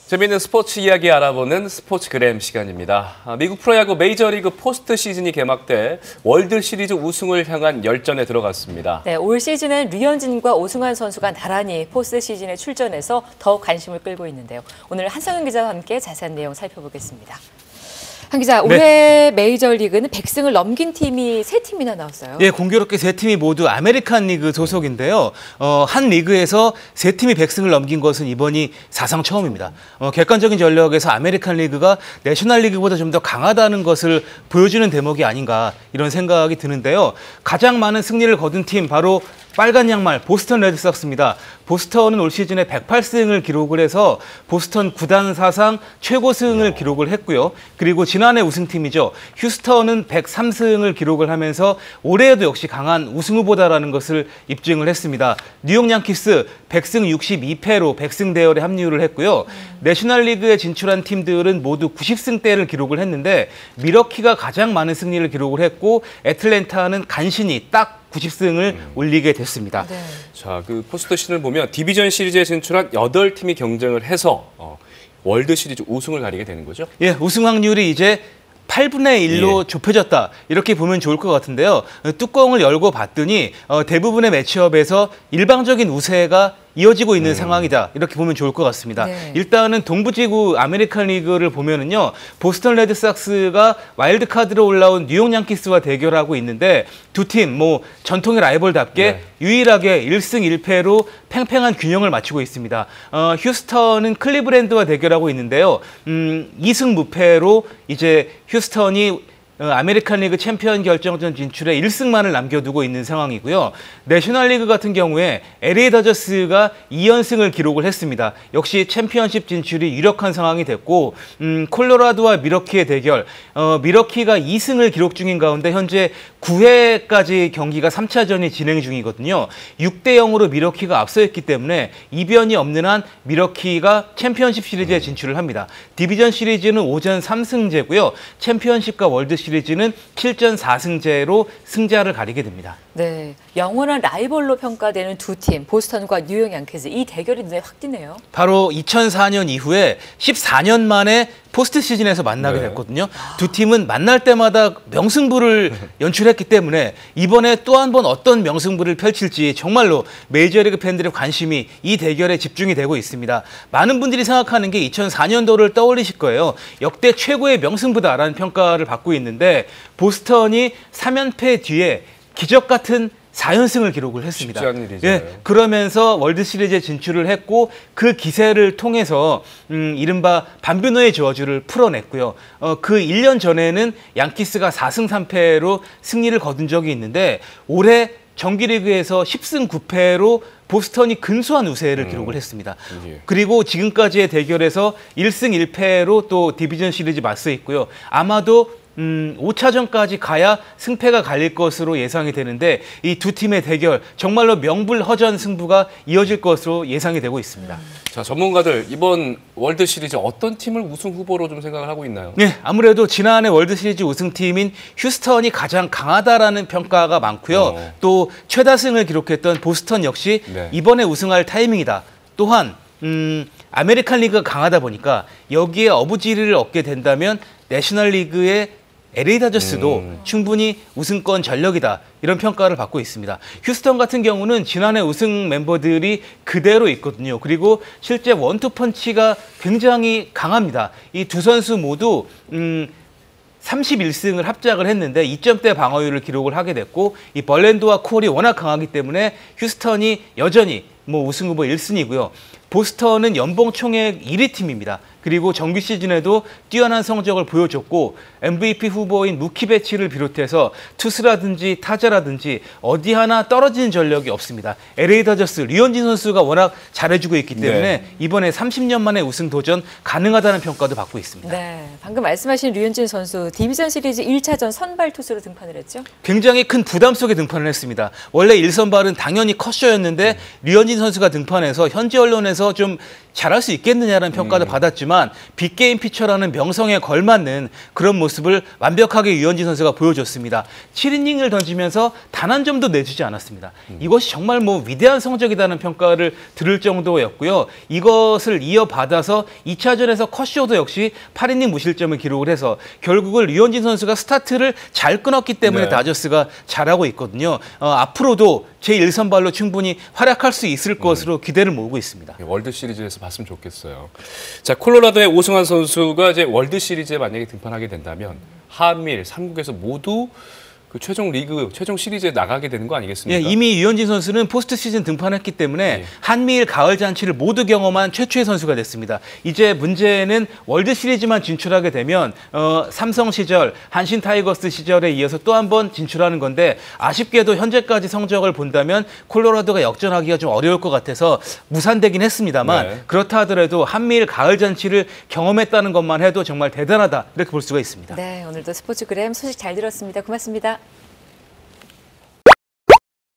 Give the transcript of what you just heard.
재미있는 스포츠 이야기 알아보는 스포츠그램 시간입니다. 미국 프로야구 메이저리그 포스트 시즌이 개막돼 월드 시리즈 우승을 향한 열전에 들어갔습니다. 네, 올 시즌은 류현진과 오승환 선수가 나란히 포스트 시즌에 출전해서 더욱 관심을 끌고 있는데요. 오늘 한성윤 기자와 함께 자세한 내용 살펴보겠습니다. 한 기자, 올해 메이저리그는 100승을 넘긴 팀이 3팀이나 나왔어요. 예, 공교롭게 3팀이 모두 아메리칸 리그 소속인데요. 한 리그에서 3팀이 100승을 넘긴 것은 이번이 사상 처음입니다. 객관적인 전력에서 아메리칸 리그가 내셔널 리그보다 좀 더 강하다는 것을 보여주는 대목이 아닌가 이런 생각이 드는데요. 가장 많은 승리를 거둔 팀 바로 빨간 양말 보스턴 레드삭스입니다. 보스턴은 올 시즌에 108승을 기록을 해서 보스턴 구단 사상 최고승을 기록을 했고요. 그리고 지난해 우승팀이죠. 휴스턴은 103승을 기록을 하면서 올해에도 역시 강한 우승 후보다라는 것을 입증을 했습니다. 뉴욕 양키스 100승 62패로 100승 대열에 합류를 했고요. 내셔널리그에 진출한 팀들은 모두 90승대를 기록을 했는데 미러키가 가장 많은 승리를 기록을 했고 애틀랜타는 간신히 딱 90승을 올리게 됐습니다. 네. 자, 그 포스트 시즌을 보면 디비전 시리즈에 진출한 8팀이 경쟁을 해서 월드 시리즈 우승을 가리게 되는 거죠? 예, 우승 확률이 이제 8분의 1로 좁혀졌다. 이렇게 보면 좋을 것 같은데요. 뚜껑을 열고 봤더니 대부분의 매치업에서 일방적인 우세가 이어지고 있는 상황이다. 이렇게 보면 좋을 것 같습니다. 네. 일단은 동부지구 아메리칸 리그를 보면은요. 보스턴 레드삭스가 와일드카드로 올라온 뉴욕 양키스와 대결하고 있는데 두 팀 전통의 라이벌답게 유일하게 1승 1패로 팽팽한 균형을 맞추고 있습니다. 휴스턴은 클리브랜드와 대결하고 있는데요. 2승 무패로 이제 휴스턴이 아메리칸 리그 챔피언 결정전 진출에 1승만을 남겨두고 있는 상황이고요. 내셔널리그 같은 경우에 LA 다저스가 2연승을 기록을 했습니다. 역시 챔피언십 진출이 유력한 상황이 됐고 콜로라도와 미러키의 대결, 미러키가 2승을 기록 중인 가운데 현재 9회까지 경기가 3차전이 진행 중이거든요. 6대0으로 미러키가 앞서 있기 때문에 이변이 없는 한 미러키가 챔피언십 시리즈에 진출을 합니다. 디비전 시리즈는 5전 3승제고요. 챔피언십과 월드 시리즈는 7전 4승제로 승자를 가리게 됩니다. 네, 영원한 라이벌로 평가되는 두 팀, 보스턴과 뉴욕 양키스, 이 대결이 눈에 확 띄네요. 바로 2004년 이후에 14년 만에 포스트 시즌에서 만나게 됐거든요. 두 팀은 만날 때마다 명승부를 연출했기 때문에 이번에 또 한 번 어떤 명승부를 펼칠지 정말로 메이저리그 팬들의 관심이 이 대결에 집중이 되고 있습니다. 많은 분들이 생각하는 게 2004년도를 떠올리실 거예요. 역대 최고의 명승부다라는 평가를 받고 있는데 보스턴이 3연패 뒤에 기적 같은 4연승을 기록을 했습니다. 쉽지 않은 일이죠. 예, 그러면서 월드 시리즈에 진출을 했고 그 기세를 통해서 이른바 반비노의 저주를 풀어냈고요. 그 1년 전에는 양키스가 4승 3패로 승리를 거둔 적이 있는데 올해 정규리그에서 10승 9패로 보스턴이 근소한 우세를 기록을 했습니다. 그리고 지금까지의 대결에서 1승 1패로 또 디비전 시리즈 맞서 있고요. 아마도 5차전까지 가야 승패가 갈릴 것으로 예상이 되는데 이 두 팀의 대결 정말로 명불허전 승부가 이어질 것으로 예상이 되고 있습니다. 자, 전문가들 이번 월드 시리즈 어떤 팀을 우승 후보로 좀 생각을 하고 있나요? 네, 아무래도 지난해 월드 시리즈 우승팀인 휴스턴이 가장 강하다라는 평가가 많고요. 또 최다승을 기록했던 보스턴 역시 이번에 우승할 타이밍이다. 또한 아메리칸 리그가 강하다 보니까 여기에 어부지리를 얻게 된다면 내셔널리그의 LA 다저스도 충분히 우승권 전력이다. 이런 평가를 받고 있습니다. 휴스턴 같은 경우는 지난해 우승 멤버들이 그대로 있거든요. 그리고 실제 원투펀치가 굉장히 강합니다. 이 두 선수 모두 31승을 합작을 했는데 2점대 방어율을 기록을 하게 됐고 이 벌랜드와 콜이 워낙 강하기 때문에 휴스턴이 여전히 우승 후보 1순위고요. 보스턴은 연봉 총액 1위 팀입니다. 그리고 정규 시즌에도 뛰어난 성적을 보여줬고 MVP 후보인 무키 배치를 비롯해서 투수라든지 타자라든지 어디 하나 떨어지는 전력이 없습니다. LA 다저스 류현진 선수가 워낙 잘해주고 있기 때문에 이번에 30년 만에 우승 도전 가능하다는 평가도 받고 있습니다. 네, 방금 말씀하신 류현진 선수 디비전 시리즈 1차전 선발 투수로 등판을 했죠? 굉장히 큰 부담 속에 등판을 했습니다. 원래 1선발은 당연히 컷쇼였는데 류현진 선수가 등판해서 현지 언론에서 좀 잘할 수 있겠느냐라는 평가도 받았지만 빅게임 피처라는 명성에 걸맞는 그런 모습을 완벽하게 유현진 선수가 보여줬습니다. 7이닝을 던지면서 단 한 점도 내주지 않았습니다. 이것이 정말 뭐 위대한 성적이라는 평가를 들을 정도였고요. 이것을 이어받아서 2차전에서 컷쇼도 역시 8이닝 무실점을 기록을 해서 결국은 유현진 선수가 스타트를 잘 끊었기 때문에 네. 다저스가 잘하고 있거든요. 앞으로도 제1선발로 충분히 활약할 수 있을 것으로 기대를 모으고 있습니다. 월드 시리즈에서 봤으면 좋겠어요. 자, 콜로라도의 오승환 선수가 이제 월드 시리즈에 만약에 등판하게 된다면 한미일 3국에서 모두 그 최종 시리즈에 나가게 되는 거 아니겠습니까? 예, 이미 유현진 선수는 포스트 시즌 등판했기 때문에 예. 한미일 가을 잔치를 모두 경험한 최초의 선수가 됐습니다. 이제 문제는 월드 시리즈만 진출하게 되면 삼성 시절, 한신 타이거스 시절에 이어서 또 한 번 진출하는 건데 아쉽게도 현재까지 성적을 본다면 콜로라도가 역전하기가 좀 어려울 것 같아서 무산되긴 했습니다만 네. 그렇다 하더라도 한미일 가을 잔치를 경험했다는 것만 해도 정말 대단하다 이렇게 볼 수가 있습니다. 네, 오늘도 스포츠그램 소식 잘 들었습니다. 고맙습니다.